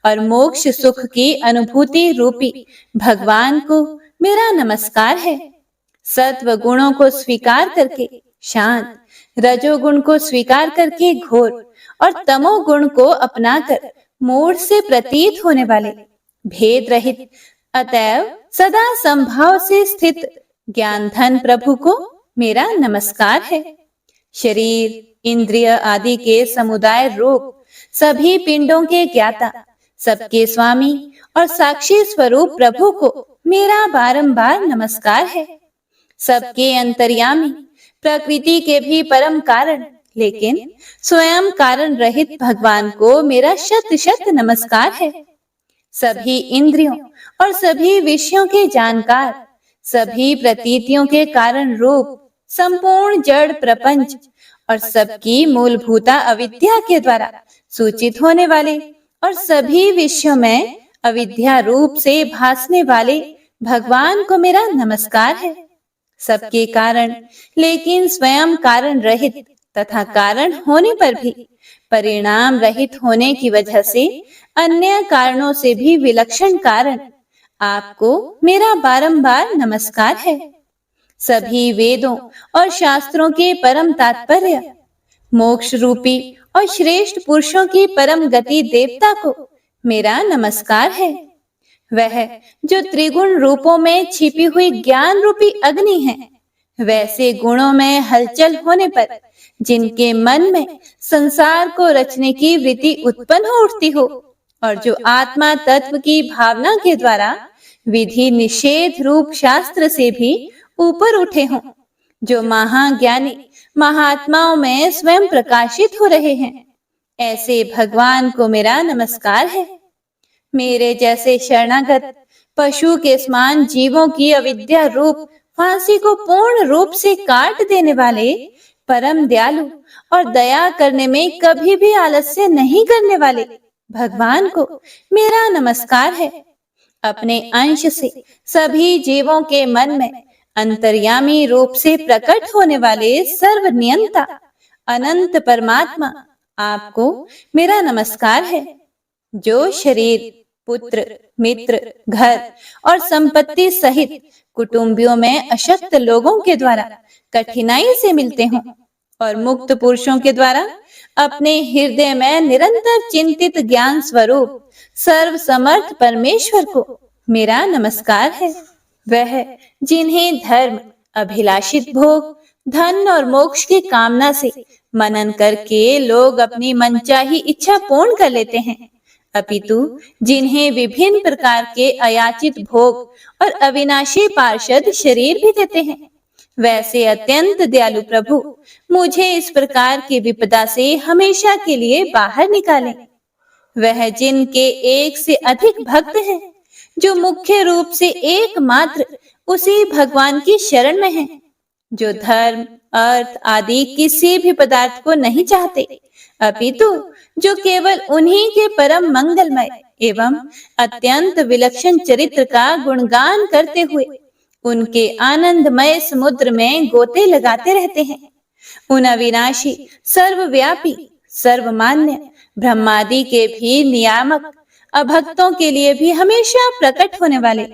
और मोक्ष सुख की अनुभूति रूपी भगवान को मेरा नमस्कार है। सत्व गुणों को स्वीकार करके शांत, रजोगुण को स्वीकार करके घोर और तमोगुण को अपनाकर मूढ़ से प्रतीत होने वाले, भेद रहित अतएव सदा संभाव से स्थित ज्ञान धन प्रभु को मेरा नमस्कार है। शरीर, इंद्रिय आदि के समुदाय रूप सभी पिंडों के ज्ञाता, सबके स्वामी और साक्षी स्वरूप प्रभु को मेरा बारंबार नमस्कार है। सबके अंतर्यामी, प्रकृति के भी परम कारण लेकिन स्वयं कारण रहित भगवान को मेरा शत शत नमस्कार है। सभी इंद्रियों और सभी विषयों के जानकार, सभी प्रतीतियों के कारण रूप संपूर्ण जड़ प्रपंच और सबकी मूलभूता अविद्या के द्वारा सूचित होने वाले और सभी विषयों में अविद्या रूप से भासने वाले भगवान को मेरा नमस्कार है। सबके कारण लेकिन स्वयं कारण रहित तथा कारण होने पर भी परिणाम रहित होने की वजह से अन्य कारणों से भी विलक्षण कारण आपको मेरा बारंबार नमस्कार है। सभी वेदों और शास्त्रों के परम तात्पर्य, मोक्ष रूपी और श्रेष्ठ पुरुषों की परम गति देवता को मेरा नमस्कार है। वह जो त्रिगुण रूपों में छिपी हुई ज्ञान रूपी अग्नि है, वैसे गुणों में हलचल होने पर जिनके मन में संसार को रचने की वृत्ति उत्पन्न हो उठती हो और जो आत्मा तत्व की भावना के द्वारा विधि निषेध रूप शास्त्र से भी ऊपर उठे हों, जो महाज्ञानी महात्माओं में स्वयं प्रकाशित हो रहे हैं, ऐसे भगवान को मेरा नमस्कार है। मेरे जैसे शरणागत पशु के समान जीवों की अविद्या रूप फांसी को पूर्ण रूप से काट देने वाले परम दयालु और दया करने में कभी भी आलस्य नहीं करने वाले भगवान को मेरा नमस्कार है। अपने अंश से सभी जीवों के मन में अंतर्यामी रूप से प्रकट होने वाले सर्वनियंता अनंत परमात्मा आपको मेरा नमस्कार है। जो शरीर, पुत्र, मित्र, घर और संपत्ति सहित कुटुंबियों में अशक्त लोगों के द्वारा कठिनाई से मिलते हों और मुक्त पुरुषों के द्वारा अपने हृदय में निरंतर चिंतित ज्ञान स्वरूप सर्व समर्थ परमेश्वर को मेरा नमस्कार है। वह जिन्हें धर्म, अभिलाषित भोग, धन और मोक्ष की कामना से मनन करके लोग अपनी मनचाही इच्छा पूर्ण कर लेते हैं, अपितु जिन्हें विभिन्न प्रकार के अयाचित भोग और अविनाशी पार्षद शरीर भी देते हैं, वैसे अत्यंत दयालु प्रभु मुझे इस प्रकार की विपदा से हमेशा के लिए बाहर निकालें। वह जिनके एक से अधिक भक्त हैं, जो मुख्य रूप से एकमात्र उसी भगवान की शरण में हैं, जो धर्म, अर्थ आदि किसी भी पदार्थ को नहीं चाहते, अपितु जो केवल उन्हीं के परम मंगलमय एवं अत्यंत विलक्षण चरित्र का गुणगान करते हुए उनके आनंदमय समुद्र में गोते लगाते रहते हैं। उन अविनाशी, सर्वव्यापी, सर्वमान्य ब्रह्मादि के भी नियामक, अभक्तों के लिए भी हमेशा प्रकट होने वाले,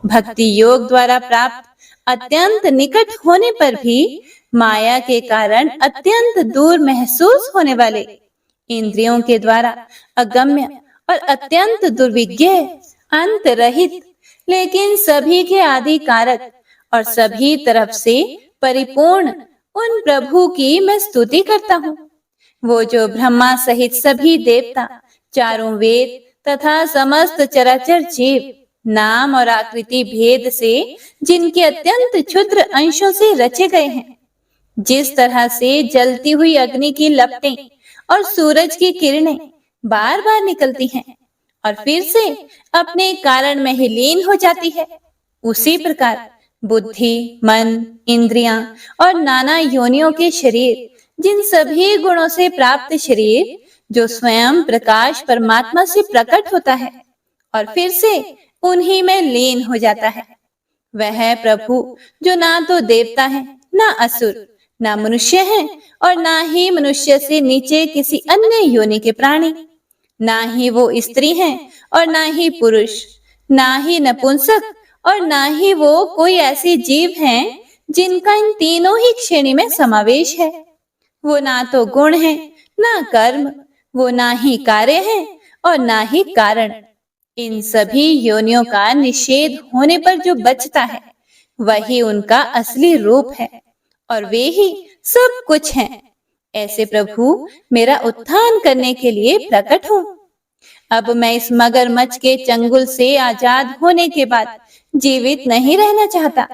भक्ति योग द्वारा प्राप्त अत्यंत निकट होने पर भी माया के कारण अत्यंत दूर महसूस होने वाले, इंद्रियों के द्वारा अगम्य और अत्यंत दुर्विज्ञ, अंत रहित, लेकिन सभी के आदि कारक और सभी तरफ से परिपूर्ण उन प्रभु की मैं स्तुति करता हूँ। वो जो ब्रह्मा सहित सभी देवता, चारों वेद तथा समस्त चराचर जीव नाम और आकृति भेद से जिनके अत्यंत क्षुद्र अंशों से रचे गए हैं, जिस तरह से जलती हुई अग्नि की लपटें और सूरज की किरणें बार बार निकलती हैं और फिर से अपने कारण में ही लीन हो जाती है, उसी प्रकार बुद्धि, मन, इंद्रियां और नाना योनियों के शरीर, जिन सभी गुणों से प्राप्त शरीर जो स्वयं प्रकाश परमात्मा से प्रकट होता है और फिर से उन्हीं में लीन हो जाता है, वह प्रभु जो ना तो देवता है, ना असुर, ना मनुष्य है और ना ही मनुष्य से नीचे किसी अन्य योनि के प्राणी, ना ही वो स्त्री हैं और ना ही पुरुष, ना ही नपुंसक और ना ही वो कोई ऐसे जीव हैं जिनका इन तीनों ही श्रेणी में समावेश है। वो ना तो गुण है, ना कर्म, वो ना ही कार्य है और ना ही कारण। इन सभी योनियों का निषेध होने पर जो बचता है वही उनका असली रूप है और वे ही सब कुछ हैं। ऐसे प्रभु मेरा उत्थान करने के लिए प्रकट हो। अब मैं इस मगरमच्छ के चंगुल से आजाद होने के बाद जीवित नहीं रहना चाहता।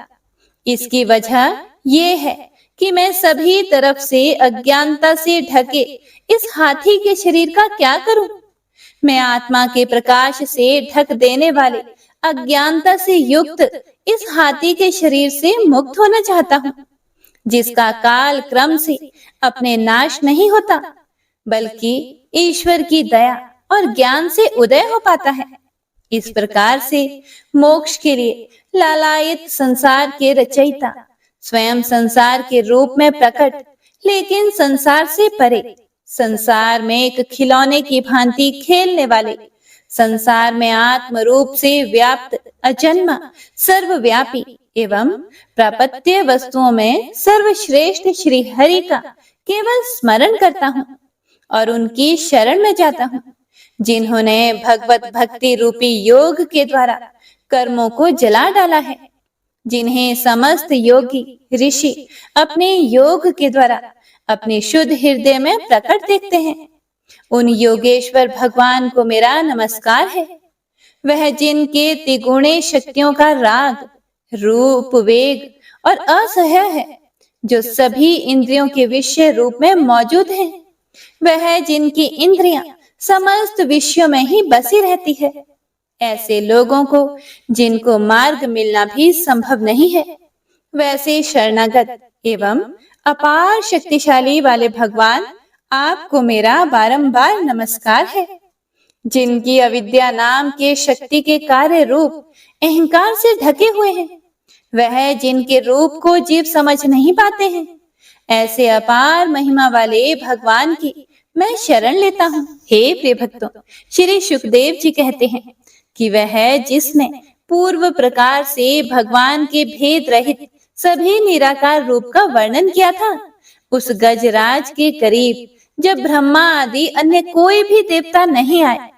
इसकी वजह ये है कि मैं सभी तरफ से अज्ञानता से ढके इस हाथी के शरीर का क्या करूं? मैं आत्मा के प्रकाश से ढक देने वाले अज्ञानता से युक्त इस हाथी के शरीर से मुक्त होना चाहता हूँ, जिसका काल क्रम से अपने नाश नहीं होता, बल्कि ईश्वर की दया और ज्ञान से उदय हो पाता है। इस प्रकार से मोक्ष के लिए लालायित संसार के रचयिता स्वयं संसार के रूप में प्रकट, लेकिन संसार से परे, संसार में एक खिलौने की भांति खेलने वाले, संसार में आत्म रूप से व्याप्त अजन्मा, सर्वव्यापी एवं प्रापत्य वस्तुओं में सर्वश्रेष्ठ श्री हरि का केवल स्मरण करता हूँ और उनकी शरण में जाता हूँ, जिन्होंने भगवत भक्ति रूपी योग के द्वारा कर्मों को जला डाला है, जिन्हें समस्त योगी ऋषि अपने योग के द्वारा अपने शुद्ध हृदय में प्रकट देखते हैं। उन योगेश्वर भगवान को मेरा नमस्कार है। वह जिनके त्रिगुणे शक्तियों का राग, रूप, वेग और असह्य है, जो सभी इंद्रियों के विषय रूप में मौजूद हैं। वह जिनकी इंद्रियां समस्त विषयों में ही बसी रहती है। ऐसे लोगों को जिनको मार्ग मिलना भी संभव नहीं है, वैसे शरणागत एवं अपार शक्तिशाली वाले भगवान आपको मेरा बारंबार नमस्कार है। जिनकी अविद्या नाम के शक्ति के कार्य रूप अहंकार से ढके हुए हैं, वह जिनके रूप को जीव समझ नहीं पाते हैं, ऐसे अपार महिमा वाले भगवान की मैं शरण लेता हूँ। हे प्रिय भक्तों, श्री सुखदेव जी कहते हैं, कि वह जिसने पूर्व प्रकार से भगवान के भेद रहित सभी निराकार रूप का वर्णन किया था, उस गजराज के करीब जब ब्रह्मा आदि अन्य कोई भी देवता नहीं आए,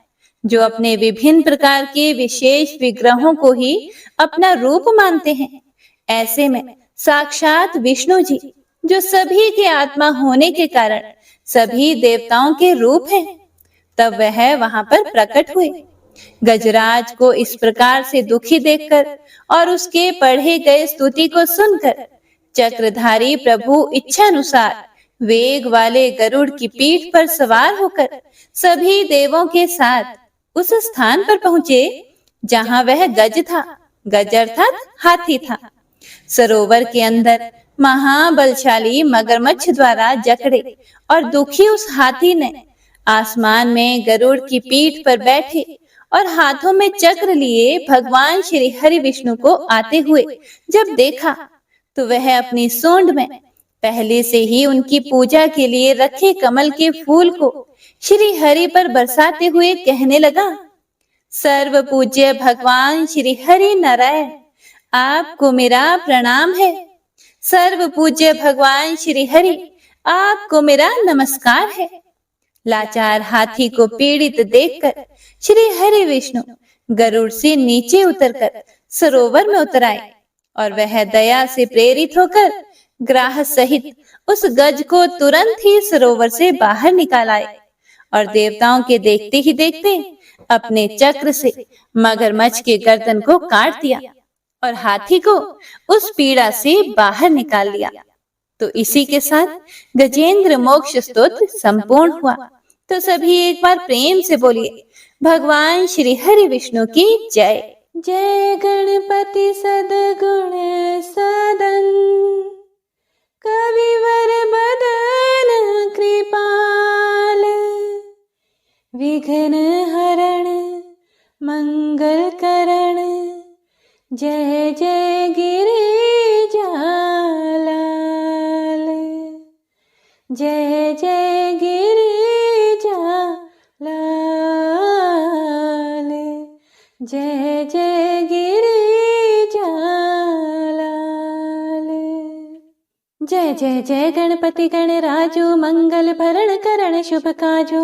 जो अपने विभिन्न प्रकार के विशेष विग्रहों को ही अपना रूप मानते हैं, ऐसे में साक्षात विष्णु जी, जो सभी के आत्मा होने के कारण सभी देवताओं के रूप हैं, तब वह वहां पर प्रकट हुए। गजराज को इस प्रकार से दुखी देखकर और उसके पढ़े गए स्तुति को सुनकर चक्रधारी प्रभु इच्छानुसार वेग वाले गरुड़ की पीठ पर सवार होकर सभी देवों के साथ उस स्थान पर पहुंचे जहां वह गज था। गज अर्थात हाथी था। सरोवर के अंदर महाबलशाली मगरमच्छ द्वारा जकड़े और दुखी उस हाथी ने आसमान में गरुड़ की पीठ पर बैठे और हाथों में चक्र लिए भगवान श्री हरि विष्णु को आते हुए जब देखा, तो वह अपनी सूंड में पहले से ही उनकी पूजा के लिए रखे कमल के फूल को श्री हरि पर बरसाते हुए कहने लगा, सर्व पूज्य भगवान श्री हरि नारायण, आपको मेरा प्रणाम है। सर्व पूज्य भगवान श्री हरि, आपको मेरा नमस्कार है। लाचार हाथी को पीड़ित देखकर श्री हरि विष्णु गरुड़ से नीचे उतरकर सरोवर में उतर आए और वह दया से प्रेरित होकर ग्राह सहित उस गज को तुरंत ही सरोवर से बाहर निकाल आए और देवताओं के देखते ही देखते अपने चक्र से मगरमच्छ के गर्दन को काट दिया और हाथी को उस पीड़ा से बाहर निकाल लिया। तो इसी के साथ गजेंद्र मोक्ष स्तोत्र संपूर्ण हुआ। तो सभी एक बार प्रेम से बोलिए, भगवान श्री हरि विष्णु की जय। जय गणपति सद्गुण सदन, कविवर बदन कृपाल, विघ्न हरण मंगल करण, जय जय गिरिजालाल, जय जय गिरिजालाल, जय जय गिरिजालाल। जय जय जय गणपति गणराजो, मंगल भरण करण शुभ काजो,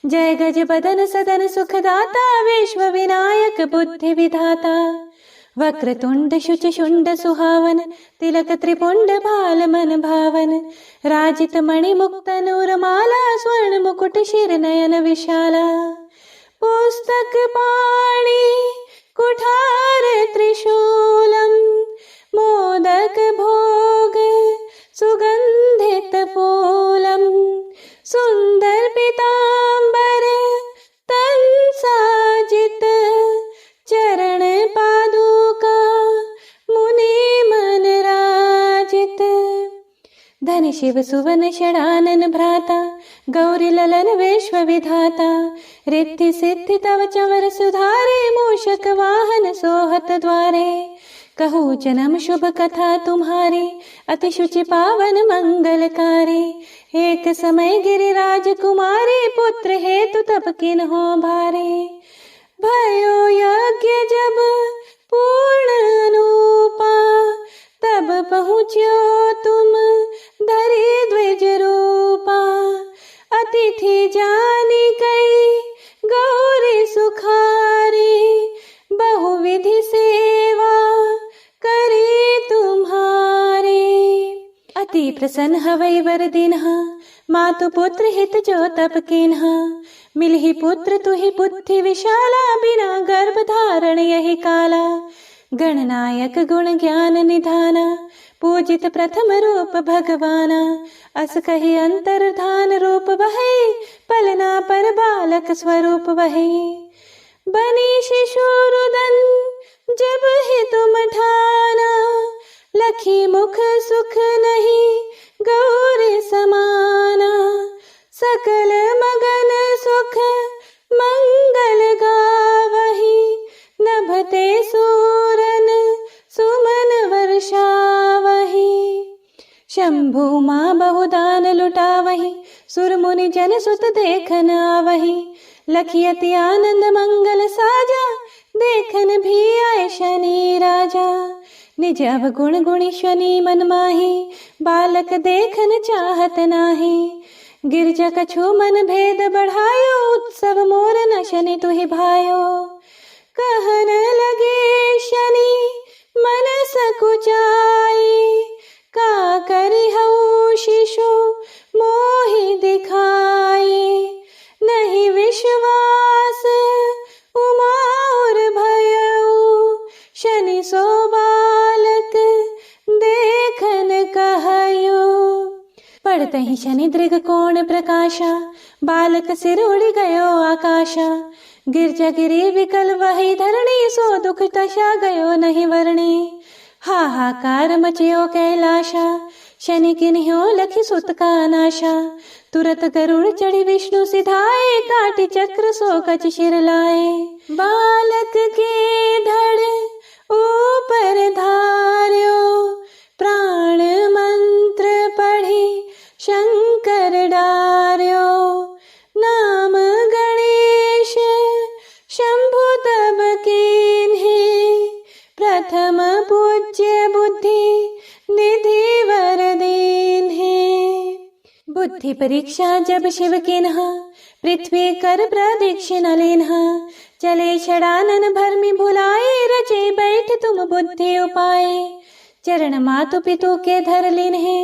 जय गज बदन सदन सुखदाता, विश्व विनायक बुद्धि विधाता, वक्रतुंड शुच शुंड सुहावन, तिलक त्रिपुंड भाल मन भावन, राजित मणि मुक्त नूरमाला, स्वर्ण मुकुट शिर नयन विशाला, पुस्तक पाणि कुठार त्रिशूलम, मोदक भोग सुगंधित फूलम, सुंदर पीतांबर तन साजित, चरण पादुका मुनि मन राजित, धन शिव सुवन षडानन भ्राता, गौरी ललन विश्व विधाता, रिद्धि सिद्धि तव चवर सुधारे, मूषक वाहन सोहत द्वारे, कहूँ जन्म शुभ कथा तुम्हारी, अति शुचि पावन मंगलकारी, एक समय गिरिराज कुमारी, पुत्र हेतु तब किन्हो भारे, भयो यज्ञ जब पूर्ण अनुपा, तब पहुँच्यो तुम धरि द्विज रूपा, अतिथि जानी कई गौरी सुखारी, बहुविधि सेवा करी तुम्हारी, अति प्रसन्न हवै वर दिन्हा, मातु पुत्र हित जो तप किन्हा, मिलहि पुत्र तुहि बुद्धि विशाला, बिना गर्भ धारण यही काला, गणनायक गुण ज्ञान निधाना, पूजित प्रथम रूप भगवाना, अस कहि अंतर्धान रूप वही, पलना पर बालक स्वरूप वही, बनी शिशु रुदन जब ही तुम ठाना, लखी मुख सुख नहीं गौरी समाना, सकल मगन सुख मंगल गावही, नभते सूरन सुमन वर्षावही, शंभु माँ बहुदान लुटावही, सुर मुनि जन सुत देखन आवही, लखियति आनंद मंगल साजा, निज अवगुण गुणी शनि मन माही, बालक देखन चाहत नाही। गिरजा कछु मन भेद बढ़ायो, उत्सव मोर न शनि तुहि भायो। कहन लगे शनि मन सकुचाई, का करि हऊ शिशु मोहि दिखाई। नहीं विश्वास उमा और भयऊ, शनि सो बालक देखन कहयो। पड़ते ही शनि दृग कोण प्रकाशा, बालक सिर उड़ गयो आकाशा। गिरजा गिरी विकल वही धरणी, सो दुख दशा गयो नहीं वर्णी। हाहाकार मचयो कैलाशा, शनि किन्ह्यो लखि सुत का नाशा। तुरत गरुड़ चढ़ी विष्णु सिधाए, काटि चक्र सो कच शिर लाए। बालक के धड़ ऊपर धार्यो, प्राण मंत्र पढ़ी शंकर डार्यो। नाम गणेश शंभु तब कीन्हे, प्रथम पूज्य बुद्धि निधि वर दीन्हे। बुद्धि परीक्षा जब शिव किन्हा, पृथ्वी कर प्रदक्षिणा लेन्हा। चले षडानन भरमि भुलाए, रचे बैठ तुम बुद्धि उपाय। चरण मातु पितु के धर लिन्हे,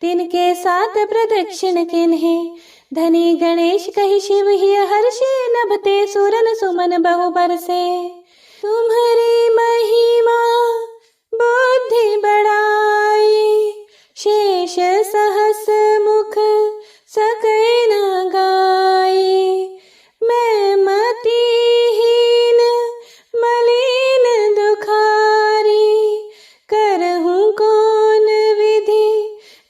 तिनके साथ प्रदक्षिण किन्हे। धनी गणेश कहि शिव ही हर्षे, नभते सुरन सुमन बहु बरसे। तुम्हारी महिमा बुद्धि बढ़ाई, शेष सहस मुख सकै न गाई। मैं मतिहीन मलिन दुखारी, करहूँ कौन विधि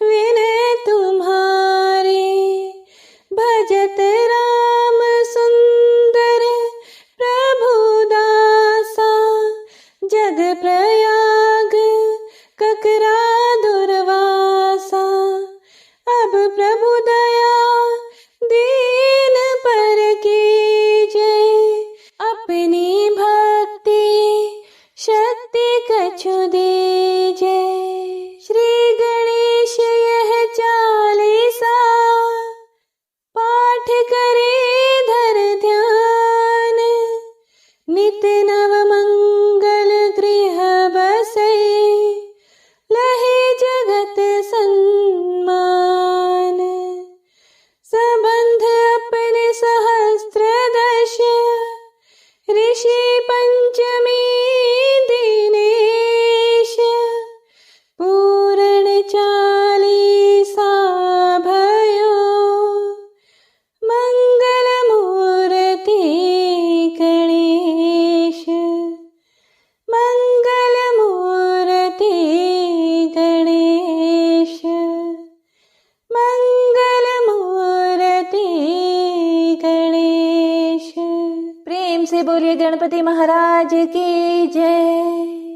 विनय तुम्हारी। भजत राम सुंदर प्रभु दासा, जग प्रयाग ककरा दुर्वासा। अब प्रभु दया दीन पर कीजे, अपनी भक्ति शक्ति कछु दीजे। श्री गणेश यह चालीसा, पाठ करे धर ध्यान। नित नव मंगल गृह बसै, लहे जगत सन्मान। संबंध अपने सहस्त्र दश, ऋषि पंचमी दिनेश। पूर्ण चालीसा भयो, मंगल मूर्ति गणेश। मंगल मूर्ति गणेश, मंगल मूर्ति गणेश। प्रेम से बोलिए गणपति महाराज की जय।